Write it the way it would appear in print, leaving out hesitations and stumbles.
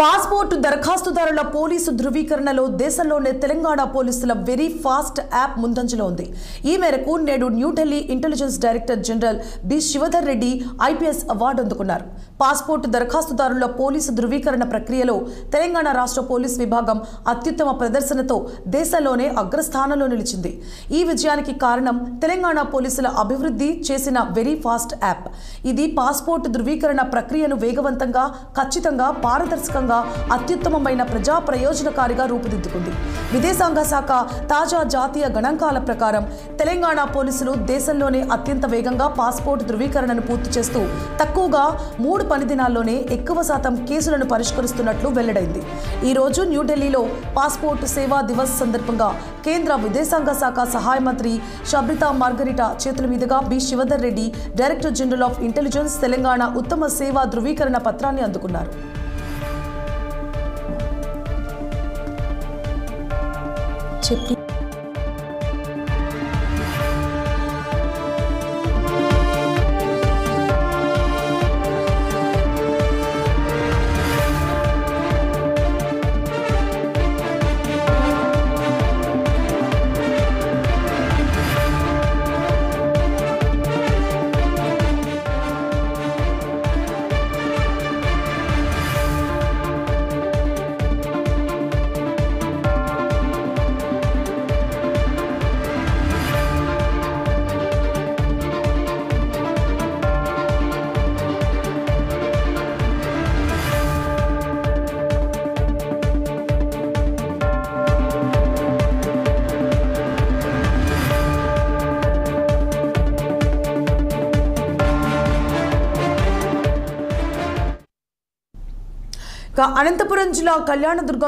Passport దరఖాస్తుదారుల police ధృవీకరణలో దేశంలోనే తెలంగాణ పోలీసుల very fast app ముందంజలో ఉంది. ఈ మేరకు నేడు New Delhi intelligence director general B Shivadhar Reddy IPS award అందుకున్నారు. పాస్పోర్ట్ దరఖాస్తుదారుల పోలీసు ధృవీకరణ ప్రక్రియలో తెలంగాణ రాష్ట్ర పోలీస్ విభాగం అత్యుత్తమ ప్రదర్శనతో దేశంలోనే అగ్రస్థానంలో నిలిచింది. ఈ విజయానికి కారణం తెలంగాణ పోలీసుల అభివృద్ధి చేసిన వెరీ ఫాస్ట్ యాప్. ఇది పాస్పోర్ట్ ధృవీకరణ ప్రక్రియను వేగవంతంగా, ఖచ్చితంగా, పారదర్శకంగా, అత్యుత్తమమైన ప్రజా ప్రయోజనకారిగా రూపుదిద్దుకుంది. విదేశాంగ శాఖ తాజా జాతీయ గణాంకాల ప్రకారం తెలంగాణ పోలీసులు దేశంలోనే అత్యంత వేగంగా పాస్పోర్ట్ ధృవీకరణను పూర్తి చేస్తూ తక్కువగా 3 పని దినాల్లోనే ఎక్కువ శాతం కేసులను పరిష్కరిస్తున్నట్లు వెల్లడైంది. ఈ రోజు న్యూఢిల్లీలో పాస్పోర్ట్ సేవా దివస్ సందర్భంగా కేంద్ర విదేశాంగ శాఖ సహాయ మంత్రి షబ్రితా మార్గరిటా చేతుల మీదుగా B Shivadhar Reddy, director general of intelligence, Telangana ఉత్తమ సేవా ధృవీకరణ పత్రాన్ని అందుకున్నారు. అనంతపురం జిల్లా కళ్యాణదుర్గం